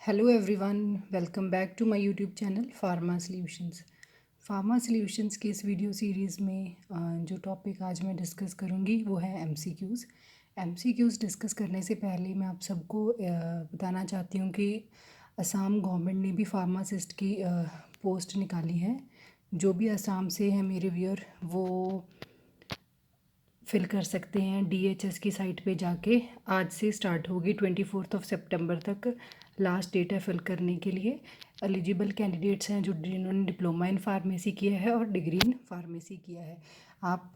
Hello everyone, welcome back to my YouTube channel pharma solutions. Pharma solutions की इस video series में जो topic आज मैं डिस्कस करूंगी वो है एमसीक्यूज़। एमसीक्यूज़ डिस्कस करने से पहले मैं आप सबको बताना चाहती हूँ कि असम गवर्नमेंट ने भी फार्मासिस्ट की पोस्ट निकाली है। जो भी असम से है मेरे व्यूअर वो फिल कर सकते हैं डीएचएस की साइट पे जाके। आज से स्टार्ट होगी 24 सितंबर तक लास्ट डेट है फिल करने के लिए। एलिजिबल कैंडिडेट्स हैं जो जिन्होंने डिप्लोमा इन फार्मेसी किया है और डिग्री इन फार्मेसी किया है। आप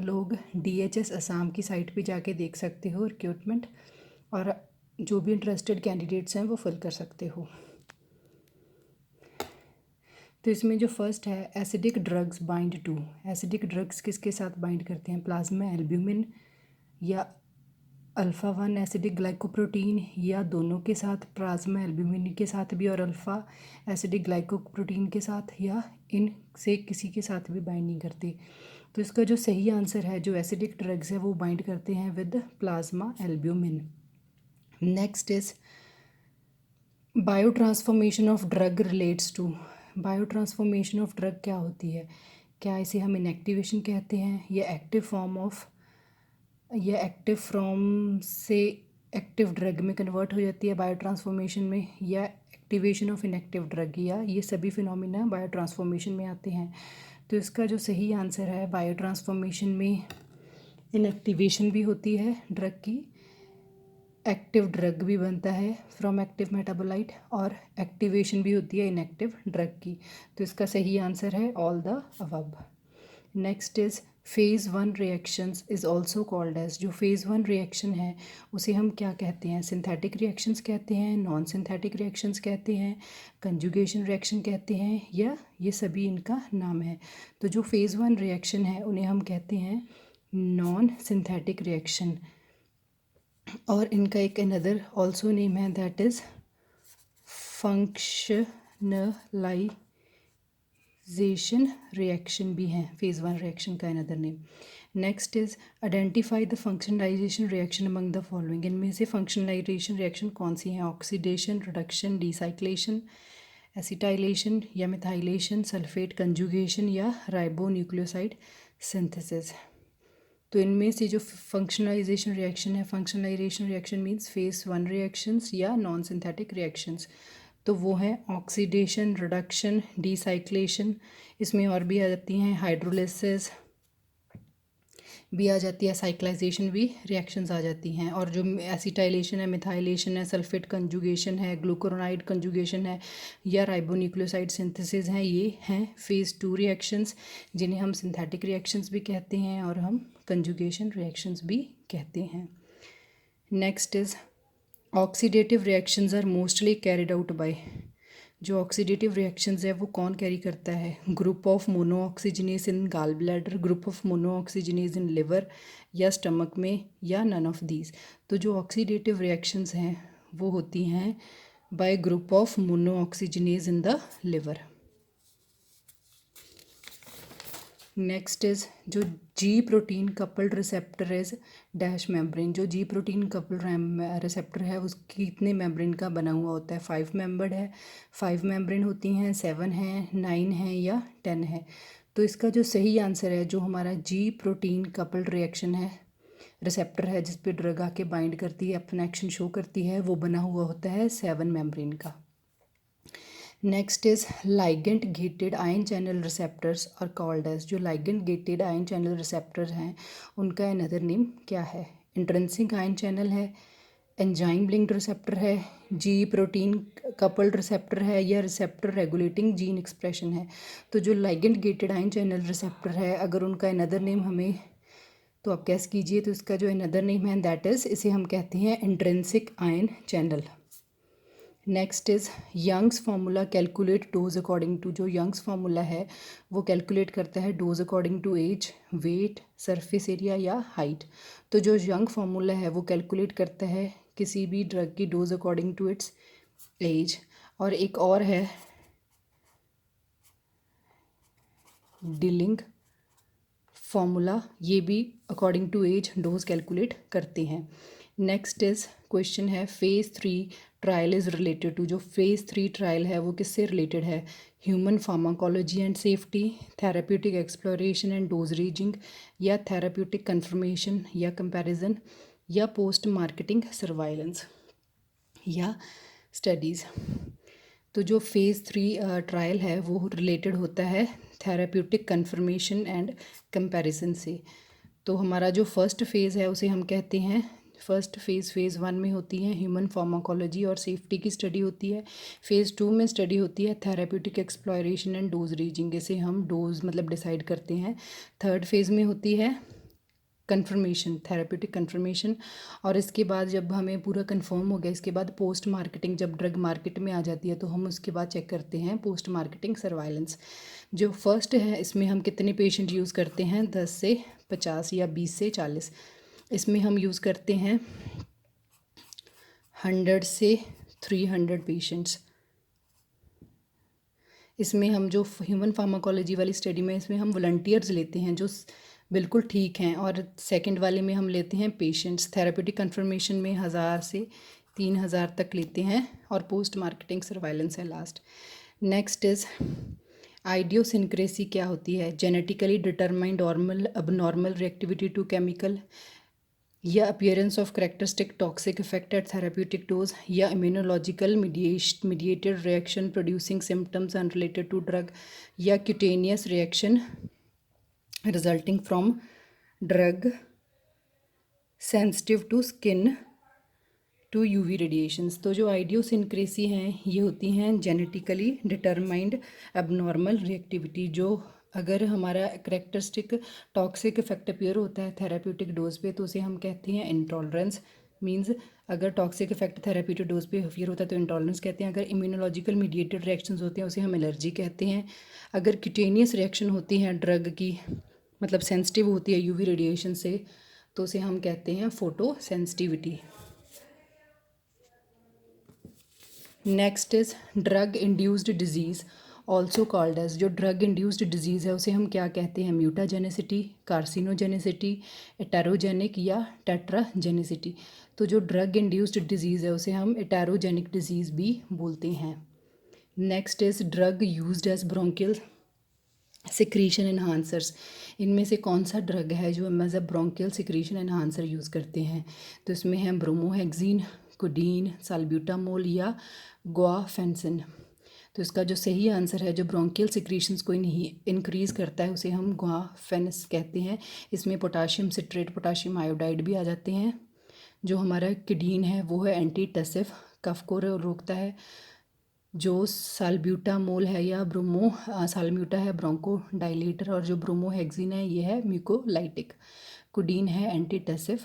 लोग डीएचएस असम की साइट पे जाके देख सकते हो रिक्रूटमेंट, और जो भी इंटरेस्टेड कैंडिडेट्स हैं वो फिल कर सकते हो। तो इसमें जो फर्स्ट है acidic drugs bind to. Acidic drugs किसके साथ बाइंड करते हैं? प्लाज्मा एल्ब्यूमिन या अल्फ़ा 1 एसिडिक ग्लाइकोप्रोटीन, या दोनों के साथ, प्लाज्मा एल्ब्यूमिन के साथ भी और अल्फ़ा एसिडिक ग्लाइकोप्रोटीन के साथ, या इन से किसी के साथ भी बाइंड नहीं करते। तो इसका जो सही आंसर है, जो एसिडिक ड्रग्स है वो बाइंड करते हैं with plasma albumin. Next is biotransformation of drug relates to. Biotransformation of drug क्या होती है? क्या इसे हम इनएक्टिवेशन कहते हैं, या एक्टिव फॉर्म ऑफ, या एक्टिव फॉर्म से एक्टिव ड्रग में कन्वर्ट हो जाती है बायो ट्रांसफॉर्मेशन में, या एक्टिवेशन ऑफ इनएक्टिव ड्रग, या ये सभी फिनोमिना बायो ट्रांसफॉर्मेशन में आते हैं। तो इसका जो सही आंसर है, बायो ट्रांसफॉर्मेशन में इनएक्टिवेशन भी होती है ड्रग की, एक्टिव ड्रग भी बनता है फ्रॉम एक्टिव मेटाबोलाइट, और एक्टिवेशन भी होती है इनएक्टिव ड्रग की। तो इसका सही आंसर है all the above. Next is phase 1 reactions is also called as. जो फेज़ 1 रिएक्शन है उसे हम क्या कहते हैं? सिंथेटिक रिएक्शंस कहते हैं, नॉन सिंथेटिक रिएक्शंस कहते हैं, कंजुगेशन रिएक्शन कहते हैं, या ये सभी इनका नाम है। तो जो फेज़ 1 रिएक्शन है उन्हें हम कहते हैं नॉन सिंथेटिक रिएक्शन, और इनका एक अनदर ऑल्सो नेम है दैट इज़ फंक्शनलाइजेशन रिएक्शन भी हैं फेज़ 1 रिएक्शन का another name. Next is identify the functionalisation reaction among the following. इनमें से फंक्शनलाइजेशन रिएक्शन कौन सी हैं? ऑक्सीडेशन, रिडक्शन, डिसाइक्लेशन, एसिटाइलेशन या मिथाइलेशन, सल्फेट कंजुगेशन, या राइबोन्यूक्लियोसाइड सिंथेसिस। तो इनमें से जो फंक्शनलाइजेशन रिएक्शन है, functionalisation reaction means phase 1 reactions या नॉन सिंथेटिक रिएक्शंस, तो वो हैं ऑक्सीडेशन, रिडक्शन, डिसाइक्लेशन। इसमें और भी आ जाती हैं हाइड्रोलिसिस भी आ जाती है, साइक्लाइजेशन भी रिएक्शंस आ जाती हैं। और जो एसिटाइलेशन है, मिथाइलेशन है, सल्फेट कंजुगेशन है, ग्लूकुरोनाइड कंजुगेशन है, या राइबोन्यूक्लियोसाइड सिंथेसिस हैं, ये हैं फेज़ 2 रिएक्शंस, जिन्हें हम सिंथेटिक रिएक्शंस भी कहते हैं और हम कंजुगेशन रिएक्शंस भी कहते हैं। Next is oxidative reactions are mostly carried out by. जो ऑक्सीडेटिव रिएक्शंस है वो कौन कैरी करता है? Group of mono oxygenase in gall bladder, group of mono oxygenase in liver, या स्टमक में, या नन ऑफ दीज। तो जो ऑक्सीडेटिव रिएक्शंस हैं वो होती हैं by group of mono oxygenase in the liver. Next is जो G protein coupled receptor is dash membrane. जो जी प्रोटीन कपल्ड रिसेप्टर है उसकी कितने मेम्ब्रेन का बना हुआ होता है? 5 मेम्बर्ड है, 5 मेम्ब्रेन होती हैं, 7 हैं, 9 हैं, या 10 है। तो इसका जो सही आंसर है, जो हमारा जी प्रोटीन कपल्ड रिएक्शन है, रिसेप्टर है जिस पे ड्रग आके बाइंड करती है, अपना एक्शन शो करती है, वो बना हुआ होता है 7 मेम्ब्रेन का। Next is ligand gated ion channel receptors और कॉल्ड एज। जो ligand gated ion channel receptors हैं उनका अनदर नेम क्या है? इंट्रिंसिक आयन चैनल है, एंजाइम लिंक्ड रिसेप्टर है, जी प्रोटीन कपल्ड रिसेप्टर है, या रिसेप्टर रेगुलेटिंग जीन एक्सप्रेशन है। तो जो ligand gated ion channel receptor है, अगर उनका अनदर नेम हमें तो आप कैस कीजिए, तो इसका जो अनदर नेम है दैट इज़, इसे हम कहते हैं intrinsic ion channel. Next is Young's formula calculate dose according to. जो यंग्स फार्मूला है वो कैलकुलेट करता है dose according to age, weight, surface area, या हाइट। तो जो यंग फार्मूला है वो कैलकुलेट करता है किसी भी ड्रग की dose according to its age. और एक और है डिलिंग फार्मूला, ये भी according to age dose calculate करते हैं। नेक्स्ट इज़ क्वेश्चन है phase 3 trial is related to, जो फेज़ 3 ट्रायल है वो किससे रिलेटेड है, human pharmacology and safety, therapeutic exploration and dose ranging, या थेराप्यूटिक कन्फर्मेशन या कंपैरिजन, या पोस्ट मार्केटिंग सर्वाइलेंस, या स्टडीज़। तो जो फेज़ 3 ट्रायल है वो रिलेटेड होता है थेराप्यूटिक कन्फर्मेशन एंड कंपैरिजन से। तो हमारा जो फर्स्ट फेज़ है उसे हम कहते हैं, फर्स्ट फेज़ 1 में होती है ह्यूमन फार्माकोलॉजी और सेफ्टी की स्टडी होती है। फेज़ 2 में स्टडी होती है थेराप्यूटिक एक्सप्लोरेशन एंड डोज रीजिंग, इसे हम डोज मतलब डिसाइड करते हैं। थर्ड फेज़ में होती है कन्फर्मेशन, थेराप्यूटिक कन्फर्मेशन, और इसके बाद जब हमें पूरा कंफर्म हो गया इसके बाद पोस्ट मार्केटिंग, जब ड्रग मार्केट में आ जाती है तो हम उसके बाद चेक करते हैं पोस्ट मार्केटिंग सर्वाइलेंस। जो फर्स्ट है इसमें हम कितने पेशेंट यूज़ करते हैं, 10 से 50 या 20 से 40। इसमें हम यूज़ करते हैं 100 से 300 पेशेंट्स। इसमें हम जो ह्यूमन फार्माकोलॉजी वाली स्टडी में इसमें हम वॉलंटियर्स लेते हैं जो बिल्कुल ठीक हैं, और सेकंड वाले में हम लेते हैं पेशेंट्स। थेराप्यूटिक कन्फर्मेशन में 1000 से 3000 तक लेते हैं, और पोस्ट मार्केटिंग सर्वाइलेंस है लास्ट। Next is idiosyncrasy. क्या होती है, genetically determined normal abnormal reactivity to chemical, या appearance of characteristic toxic effect at therapeutic dose, या immunological mediated reaction producing symptoms unrelated to drug, या cutaneous reaction resulting from drug sensitive to skin to UV radiations. तो जो आइडियोसिनक्रेसी हैं ये होती हैं genetically determined abnormal reactivity, जो अगर हमारा करेक्टरिस्टिक टॉक्सिक इफेक्ट अपीयर होता है थेराप्यूटिक डोज पे तो उसे हम कहते हैं इंटॉलरेंस। मींस अगर टॉक्सिक इफेक्ट थेराप्यूटिक डोज पे अपीयर होता है तो इंटॉलरेंस कहते हैं। अगर इम्यूनोलॉजिकल मीडिएटेड रिएक्शंस होते हैं उसे हम एलर्जी कहते हैं। अगर क्यूटेनियस रिएक्शन होती हैं ड्रग की, मतलब सेंसिटिव होती है यूवी रेडिएशन से, तो उसे हम कहते हैं photosensitivity. Next is drug induced disease also called as. जो ड्रग इंड्यूस्ड डिजीज़ है उसे हम क्या कहते हैं, म्यूटाजेनेसिटी, कार्सिनोजेनेसिटी, एटेरोजेनिक, या टेट्राजेनेसिटी। तो जो ड्रग इंड्यूस्ड डिजीज़ है उसे हम एटेरोजेनिक डिजीज़ भी बोलते हैं। Next is drug used as bronchial secretion enhancers. इनमें से कौन सा ड्रग है जो हम as a bronchial secretion enhancer use करते हैं, तो इसमें है ब्रोमोहेक्सिन, कोडीन, साल्ब्यूटामोल, या गुआफेंसिन। तो इसका जो सही आंसर है जो ब्रोंकियल सिक्रीशंस को इंक्रीज़ करता है उसे हम गुआफेंस कहते हैं। इसमें पोटाशियम सिट्रेट, पोटाशियम आयोडाइड भी आ जाते हैं। जो हमारा किडीन है वो है एंटीटसिव, कफ को रोकता है। जो साल्ब्यूटामोल है या साल्ब्यूटा है ब्रोंको डायलेटर, और जो ब्रोमोहेक्सिन है ये है म्यूकोलाइटिक। कोडीन है एंटीटसिव,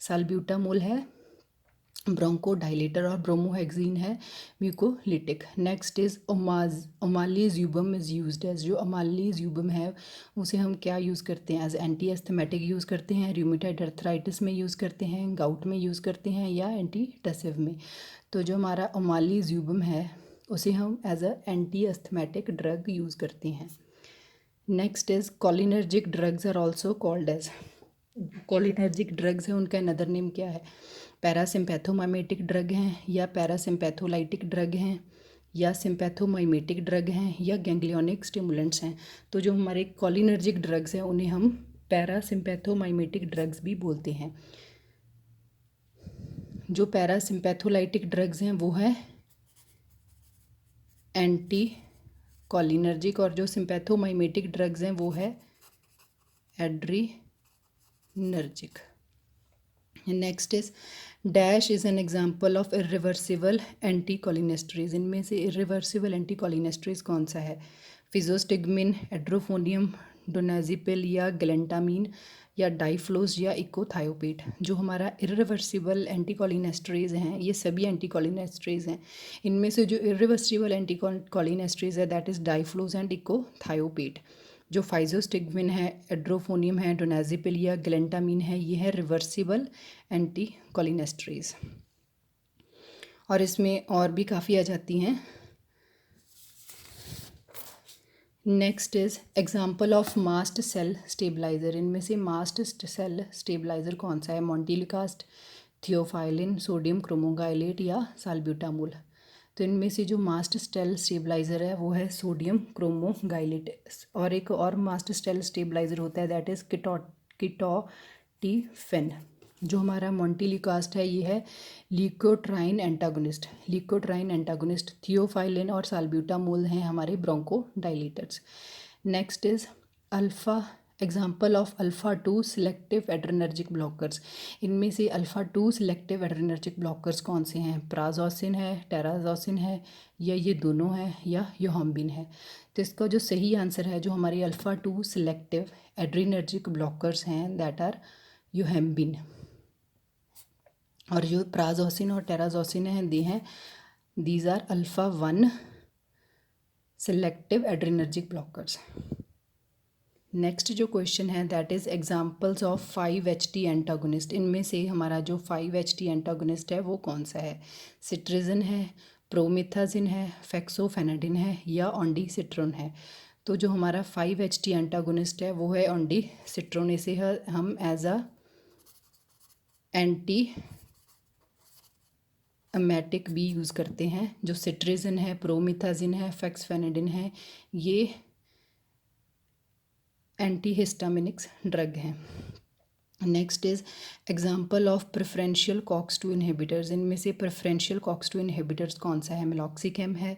साल्ब्यूटामोल है ब्रोंको डायलेटर, और ब्रोमोहेक्सिन है mucolytic. Next is omalizumab is used as. जो ओमालीज्यूबम है उसे हम क्या यूज़ करते हैं, एज एंटी एस्थमेटिक यूज़ करते हैं, रूमेटॉइड अर्थराइटिस में यूज़ करते हैं, गाउट में यूज़ करते हैं, या एंटीटसिव में। तो जो हमारा ओमालीज्यूबम है उसे हम as a anti asthmatic drug use करते हैं। Next is cholinergic drugs are also called as. Cholinergic drugs हैं उनका अनदर नेम क्या है, पैरासिम्पैथोमाइमेटिक ड्रग हैं, या पैरासिम्पैथोलाइटिक ड्रग हैं, या सिम्पैथोमाइमेटिक ड्रग हैं, या गैंग्लियोनिक स्टिमुलेंट्स हैं। तो जो हमारे कोलिनर्जिक ड्रग्स हैं उन्हें हम पैरासिम्पैथोमाइमेटिक ड्रग्स भी बोलते हैं। जो पैरासिम्पैथोलाइटिक ड्रग्स हैं वो है एंटी कोलिनर्जिक, और जो सिम्पैथोमाइमेटिक ड्रग्स हैं वो है adrenergic. Next is dash is an example of irreversible anticholinesterase. इनमें से इरिवर्सिबल एंटी कोलिनेस्ट्रीज कौन सा है, फिजोस्टिगमिन, एड्रोफोनियम, डोनाजिपिल, या ग्लेंटामीन, या डाइफ्लोज, या इकोथायोपेट। जो हमारा इरिवर्सिबल एंटी कोलिनेस्ट्रीज हैं ये सभी एंटी कोलिनेस्ट्रीज हैं। इनमें से जो इरिवर्सिबल एंटी कोलिनेस्ट्रीज है दैट इज़ डाइफ्लोज एंड इकोथायोपेट। जो फाइजोस्टिगमिन है, एड्रोफोनियम है, डोनाजिपिल या ग्लेंटामीन है, ये है रिवर्सिबल एंटी कोलिनेस्ट्रीज। और इसमें और भी काफ़ी आ जाती हैं। Next is example of mast cell stabiliser. इनमें से मास्ट सेल स्टेबलाइज़र कौन सा है, मॉन्टिलकास्ट, थियोफाइलिन, सोडियम क्रोमोगाइलेट या साल्ब्यूटामोल। तो इनमें से जो मास्ट स्टेल स्टेबलाइज़र है वो है सोडियम क्रोमोगाइलेट। और एक और मास्ट स्टेल स्टेबलाइज़र होता है, दैट इज़ किटोटिफेन। जो हमारा मोंटेलिकास्ट है ये है leukotriene antagonist. Leukotriene antagonist theophylline और साल्ब्यूटामोल हैं हमारे bronchodilators. Next is alpha, example of alpha 2 selective adrenergic blockers. इनमें से अल्फ़ा 2 सिलेक्टिव एड्रेनर्जिक ब्लॉकर्स कौन से हैं? प्राजोसिन है, टेराजोसिन है, या ये दोनों हैं, या योहम्बिन है। तो इसका जो सही आंसर है, जो हमारे अल्फ़ा 2 सिलेक्टिव एड्रेनर्जिक ब्लॉकर्स हैं, दैट आर योहम्बिन। और जो प्राजोसिन और टेराजोसिन हैं, these are alpha 1 selective adrenergic blockers. Next जो क्वेश्चन है that is examples of 5-HT antagonist. इनमें से हमारा जो 5-HT एंटागोनिस्ट है वो कौन सा है? सिट्रिजिन है, प्रोमिथाजिन है, फेक्सोफेनाडिन है, या ऑन्डीसिट्रोन है। तो जो हमारा 5-HT एंटागोनिस्ट है वो है ऑन्डीसिट्रोन। इसे हम एज अ एंटी एमेटिक भी यूज़ करते हैं। जो सिट्रिजिन है, प्रोमिथाजिन है, फेक्सोफेनाडिन है, ये एंटीहिस्टामिनिक्स ड्रग हैं। Next is example of preferential COX two inhibitors. इनमें से प्रेफरेंशियल कॉक्स-2 इनहिबिटर्स कौन सा है? मेलॉक्सिकैम है,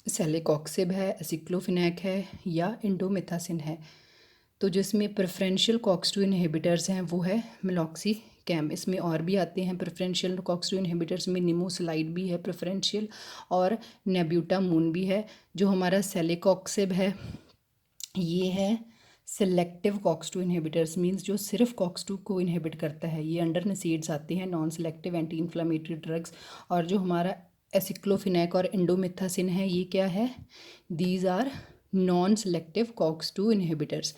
सेलेकॉक्सिब है, एसिक्लोफिनैक है, या इंडोमिथासिन है। तो जो इसमें प्रेफरेंशियल कॉक्स-2 इनहिबिटर्स हैं वो है मेलॉक्सिकैम। इसमें और भी आते हैं प्रेफरेंशियल कॉक्स-2 इनहिबिटर्स में, निमोसलाइड भी है प्रेफरेंशियल, और नेब्यूटामून भी है। जो हमारा सेलेकॉक्सिब है ये है सेलेक्टिव कॉक्स-2 इनहिबिटर्स, मींस जो सिर्फ कॉक्स-2 को इनहिबिट करता है। ये अंडर नसीड्स आते हैं, non selective anti inflammatory drugs. और जो हमारा एसिक्लोफिनैक और इंडोमिथासिन है ये क्या है? These are non selective COX two inhibitors.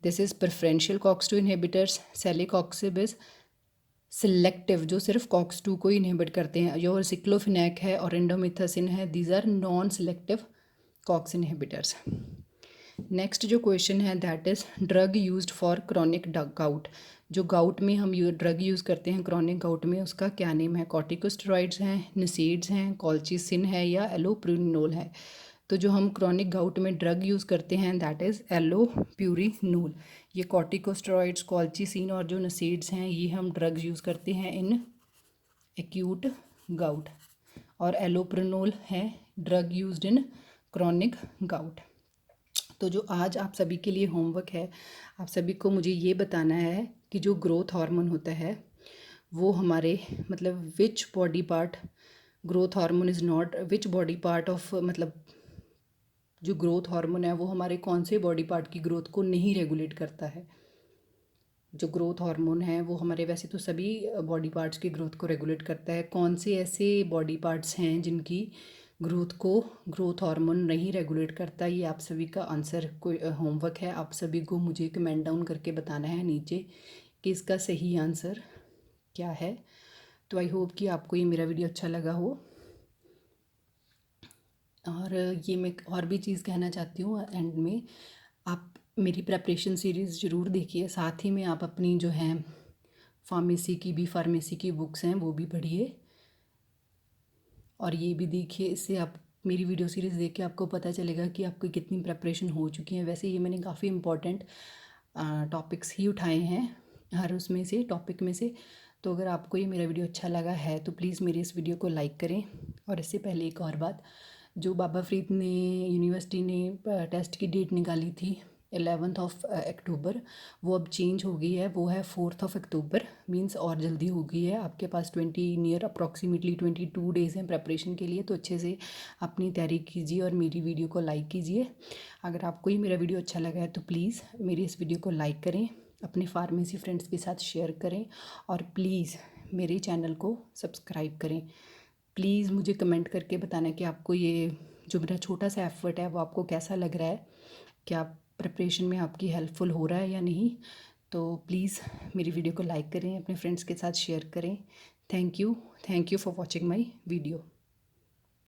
This is preferential COX two inhibitors. Celecoxib is selective, जो सिर्फ कॉक्स-2 को इनहिबिट करते हैं। जो एसिक्लोफिनैक है और इंडोमिथासिन है, these are non selective COX inhibitors. Next जो क्वेश्चन है that is drug used for chronic gout. जो गाउट में हम ड्रग यूज़ करते हैं क्रॉनिक गाउट में, उसका क्या नेम है? कॉर्टिकोस्टेरॉइड्स हैं, निसेड्स हैं, कॉल्चिसिन है, या एलोप्यूरिनोल है। तो जो हम क्रॉनिक गाउट में ड्रग यूज़ करते हैं दैट इज़ एलोप्यूरिनोल। ये कॉर्टिकोस्टेरॉइड्स, कॉल्चिसिन और जो निसेड्स हैं ये हम ड्रग्स यूज़ करते हैं इन एक्यूट गाउट। और एलोप्यूरिनोल है drug used in chronic gout. तो जो आज आप सभी के लिए होमवर्क है, आप सभी को मुझे ये बताना है कि जो ग्रोथ हार्मोन होता है वो हमारे मतलब which body part growth hormone is not, which body part of, मतलब जो ग्रोथ हार्मोन है वो हमारे कौन से बॉडी पार्ट की ग्रोथ को नहीं रेगुलेट करता है। जो ग्रोथ हार्मोन है वो हमारे वैसे तो सभी बॉडी पार्ट्स की ग्रोथ को रेगुलेट करता है। कौन से ऐसे बॉडी पार्ट्स हैं जिनकी ग्रोथ को ग्रोथ हार्मोन नहीं रेगुलेट करता? ये आप सभी का आंसर कोई होमवर्क है। आप सभी को मुझे कमेंट डाउन करके बताना है नीचे कि इसका सही आंसर क्या है। तो आई होप कि आपको ये मेरा वीडियो अच्छा लगा हो। और ये मैं और भी चीज़ कहना चाहती हूँ एंड में, आप मेरी प्रेपरेशन सीरीज़ ज़रूर देखिए, साथ ही में आप अपनी जो है फार्मेसी की बुक्स हैं वो भी पढ़िए और ये भी देखिए। इससे आप मेरी वीडियो सीरीज़ देख के आपको पता चलेगा कि आपकी कितनी प्रेपरेशन हो चुकी है। वैसे ये मैंने काफ़ी इम्पॉर्टेंट टॉपिक्स ही उठाए हैं हर उसमें से टॉपिक में से। तो अगर आपको ये मेरा वीडियो अच्छा लगा है तो प्लीज़ मेरे इस वीडियो को लाइक करें। और इससे पहले एक और बात, जो बाबा फरीद ने यूनिवर्सिटी ने टेस्ट की डेट निकाली थी 11 अक्टूबर, वो अब चेंज हो गई है, वो है 4 अक्टूबर। मींस और जल्दी हो गई है। आपके पास 20 नियर अप्रॉक्सीमेटली 22 डेज़ हैं प्रेपरेशन के लिए। तो अच्छे से अपनी तैयारी कीजिए और मेरी वीडियो को लाइक कीजिए। अगर आपको ये मेरा वीडियो अच्छा लगा है तो प्लीज़ मेरी इस वीडियो को लाइक करें, अपने फार्मेसी फ्रेंड्स के साथ शेयर करें और प्लीज़ मेरे चैनल को सब्सक्राइब करें। प्लीज़ मुझे कमेंट करके बताना कि आपको ये जो मेरा छोटा सा एफर्ट है वो आपको कैसा लग रहा है, क्या प्रिपरेशन में आपकी हेल्पफुल हो रहा है या नहीं। तो प्लीज़ मेरी वीडियो को लाइक करें, अपने फ्रेंड्स के साथ शेयर करें। Thank you for watching my video.